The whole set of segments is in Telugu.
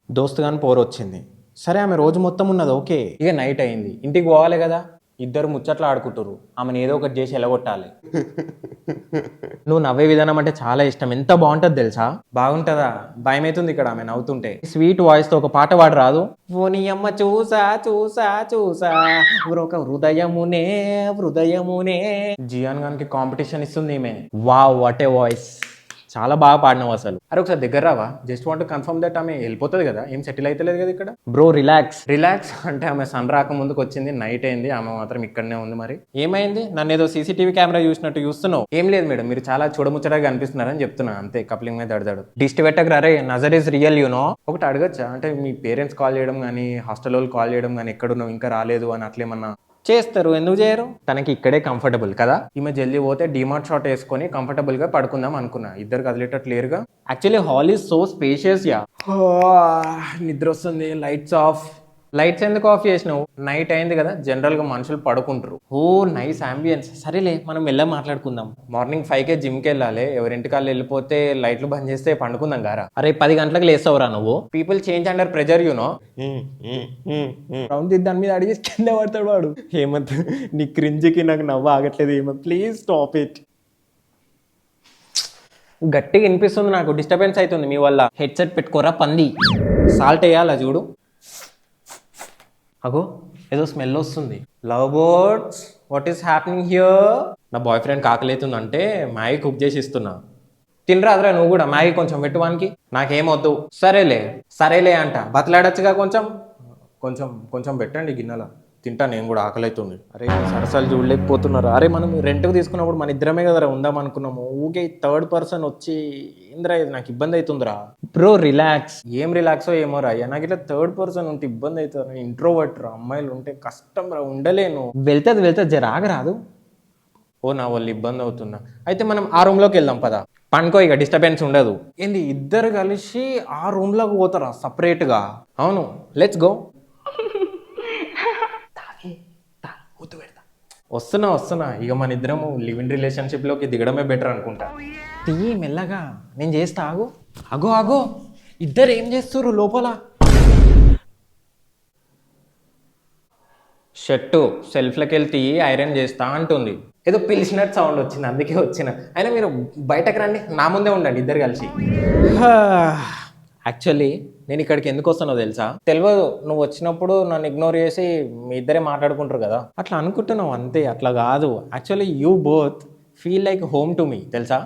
దోస్తు గాని పోరొచ్చింది. సరే ఆమె రోజు మొత్తం ఉన్నది ఓకే. ఇక నైట్ అయింది, ఇంటికి పోవాలి కదా. ఇద్దరు ముచ్చట్లు ఆడుకుంటారు, ఆమెను ఏదో ఒకటి చేసి ఎలగొట్టాలి. నువ్వు నవ్వే విధానం అంటే చాలా ఇష్టం, ఎంత బాగుంటుంది తెలుసా. బాగుంటుందా? భయం అవుతుంది ఇక్కడ ఆమె నవ్వుతుంటే. స్వీట్ వాయిస్ తో ఒక పాట పాడు రాదు? ఓని అమ్మ చూసా చూసా చూసా ఒక హృదయమునే హృదయమునే. జియాన్ గానికి కాంపిటీషన్ ఇస్తుంది ఈమె. వావ్ వాట్ ఏ వాయిస్, చాలా బాగా పాడినావు అసలు. అరే ఒకసారి దగ్గర రావా? జస్ట్ వాంట్ కన్ఫర్మ్ దట్ ఆమె వెళ్ళిపోతుంది కదా, ఏం సెటిల్ అయితే లేదు కదా ఇక్కడ. బ్రో రిలాక్స్ రిలాక్స్ అంటే ఆమె సన్ రాక ముందుకు వచ్చింది, నైట్ అయింది, ఆమె మాత్రం ఇక్కడనే ఉంది. మరి ఏమైంది? నన్ను ఏదో సీసీటీవీ కెమెరా చూసినట్టు చూస్తున్నావు. ఏం లేదు మేడం, మీరు చాలా చూడముచ్చటగా అనిపిస్తున్నారని చెప్తున్నా అంతే. కప్లింగ్ మీద దడదాడు దిష్టి పెట్టకు రే, నజర్ ఇస్ రియల్ యూనో. ఒకటి అడగచ్చా? అంటే మీ పేరెంట్స్ కాల్ చేయడం కానీ హాస్టల్ వాళ్ళు కాల్ చేయడం కానీ ఎక్కడున్నావు ఇంకా రాలేదు అని అట్లేమన్నా చేస్తారు? ఎందుకు చేయరు? తనకి ఇక్కడే కంఫర్టబుల్ కదా. ఈమె జల్దీ పోతే డిమార్ట్ షాట్ వేసుకొని కంఫర్టబుల్ గా పడుకుందాం అనుకున్నా. ఇద్దరు కదిలేటట్టు లేరుగా. Actually hall is so spacious ya. నిద్ర వస్తుంది, లైట్స్ ఆఫ్. లైట్స్ ఎందుకు ఆఫ్ చేసినావు? నైట్ అయింది కదా, జనరల్ గా మనుషులు పడుకుంటారు. Oh nice ambience. సరేలే మనం వెళ్ళా మాట్లాడుకుందాం. మార్నింగ్ 5కే జిమ్కి వెళ్ళాలి. ఎవరింటి కాళ్ళు వెళ్ళిపోతే లైట్లు బంద్ చేస్తే పండుకుందాం గారా. అరే 10 గంటలకు లేస్తావురా నువ్వు? People change under pressure you know. Round దాని మీద అడిగి కింద పడతాడు వాడు. హేమంత్ నీ క్రింజికి నాకు నవ్వు ఆగట్లేదు హేమంత్, ప్లీజ్ స్టాప్ ఇట్. గట్టిగా వినిపిస్తుంది నాకు, డిస్టర్బెన్స్ అవుతుంది మీ వల్ల. హెడ్సెట్ పెట్టుకోరా పంది. సాల్ట్ వేయాలా చూడు. అగో ఏదో స్మెల్ వస్తుంది. Love birds, what is happening here? నా బాయ్ ఫ్రెండ్ కాకలేతుందంటే మ్యాగీ కుక్ చేసి ఇస్తున్నా. తినరాదురా నువ్వు కూడా మ్యాగీ కొంచెం పెట్టువానికి. నాకేమొద్దు. సరేలే సరేలే అంట, బతలాడచ్చుగా కొంచెం. కొంచెం కొంచెం పెట్టండి గిన్నెలో, తింటా నేను కూడా, ఆకలి అవుతుంది. అరే సరసాలు చూడలేకపోతున్నారు. అరే మనం రెంట్కి తీసుకున్నప్పుడు మన ఇద్దరమే కదరా ఉందాం అనుకున్నాము. ఊకే థర్డ్ పర్సన్ వచ్చి ఏంద్రా ఇది, నాకు ఇబ్బంది అవుతుందిరా. Bro relax. ఏం రిలాక్సో ఏమో రా అయ్యా, నాకు ఇట్లా థర్డ్ పర్సన్ ఉంటే ఇబ్బంది అవుతుంది. ఇంట్రోవర్ట్ రా, అమ్మాయిలు ఉంటే కష్టం రా, ఉండలేను. వెళ్తే జరాగరాదు. ఓ నా వాళ్ళు ఇబ్బంది అవుతున్నా. అయితే మనం ఆ రూమ్లోకి వెళ్దాం పదా. పనుకో ఇక, డిస్టర్బెన్స్ ఉండదు. ఏంది ఇద్దరు కలిసి ఆ రూమ్లోకి పోతారా సపరేట్గా? అవును లెట్స్ గో. వస్తున్నా ఇక మన ఇద్దరము లివ్ ఇన్ రిలేషన్షిప్లోకి దిగడమే బెటర్ అనుకుంటా. తీయి మెల్లగా, నేను చేస్తా. అగో ఇద్దరు ఏం చేస్తుర్రు లోపల? షర్టు సెల్ఫ్లోకి వెళ్ళి తీయి, ఐరన్ చేస్తా అంటుంది. ఏదో పిలిచినట్టు సౌండ్ వచ్చింది, అందుకే వచ్చిన. అయినా మీరు బయటకు రండి, నా ముందే ఉండండి ఇద్దరు కలిసి. యాక్చువల్లీ నేను ఇక్కడికి ఎందుకు వస్తానో తెలుసా? తెలియదు, నువ్వు వచ్చినప్పుడు నన్ను ఇగ్నోర్ చేసి మీ ఇద్దరే మాట్లాడుకుంటారు కదా, అట్లా అనుకుంటున్నావు అంతే. అట్లా కాదు, actually you both feel like home to me తెలుసా.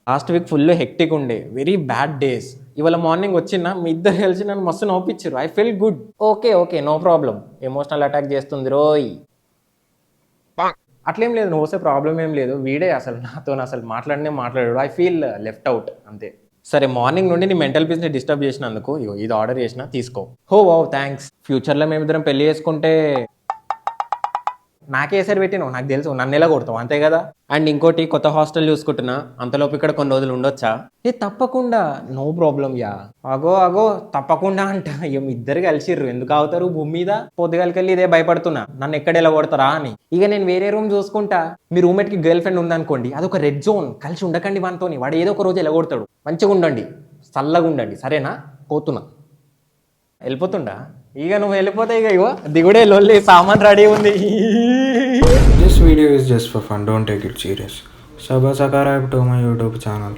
లాస్ట్ వీక్ ఫుల్ హెక్టిక్ ఉండే, వెరీ బ్యాడ్ డేస్. ఇవాళ మార్నింగ్ వచ్చిన మీ ఇద్దరు కలిసి నన్ను మస్తు నవ్వించారు. I feel good. Okay no problem. Emotional attack చేస్తుంది రోయ్. అట్లేం లేదు, నువ్వు వస్తే ప్రాబ్లం ఏం లేదు. వీడే అసలు నాతో అసలు మాట్లాడాడు. ఐ ఫీల్ లెఫ్ట్ అవుట్ అంతే. సరే మార్నింగ్ నుండి నీ మెంటల్ పీస్ని డిస్టర్బ్ చేసినందుకు ఇది ఆర్డర్ చేసిన, తీసుకో. Wow thanks. ఫ్యూచర్లో మేమిద్దరం పెళ్లి చేసుకుంటే నాకే ఎసరు పెట్టినావు, నాకు తెలుసు నన్ను ఎలా కొడతావు అంతే కదా. అండ్ ఇంకోటి, కొత్త హాస్టల్ చూసుకుంటున్నా, అంతలోపు ఇక్కడ కొన్ని రోజులు ఉండొచ్చా? తప్పకుండా, నో ప్రాబ్లం యా. అగో తప్పకుండా అంట. ఏం ఇద్దరు కలిసిర్రు, ఎందుకు అవుతారు భూమి మీద? పొద్దుగాలకెళ్ళి ఇదే భయపడుతున్నా, నన్ను ఎక్కడ ఎలా కొడతారా అని. ఇక నేను వేరే రూమ్ చూసుకుంటా. మీ రూమ్మేట్కి గర్ల్ ఫ్రెండ్ ఉందనుకోండి, అదొక రెడ్ జోన్. కలిసి ఉండకండి వానితోని, వాడు ఏదో ఒక రోజు ఎలా కొడతాడు. మంచిగా ఉండండి, చల్లగా ఉండండి సరేనా? పోతున్నా. వెళ్ళిపోతుండా? ఇక నువ్వు వెళ్ళిపోతే ఇగో దిగుడే లొల్లి, సామాన్ రెడీ ఉంది. This video is just for fun, don't take it serious. Subscribe to my YouTube channel.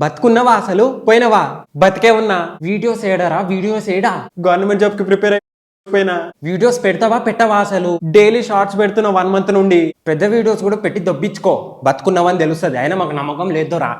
బతుకున్నావా అసలు? పోయినవా? బతికే ఉన్నా. వీడియోస్ ఏడా? గవర్నమెంట్ జాబ్ కి ప్రిపేర్ అయిపోయినా. వీడియోస్ పెట్టవా అసలు? డైలీ షార్ట్స్ పెడుతున్నా 1 month నుండి. పెద్ద వీడియోస్ కూడా పెట్టి దొబ్బించుకో, బతుకున్నావని తెలుస్తుంది. అయినా మాకు నమ్మకం లేదురా.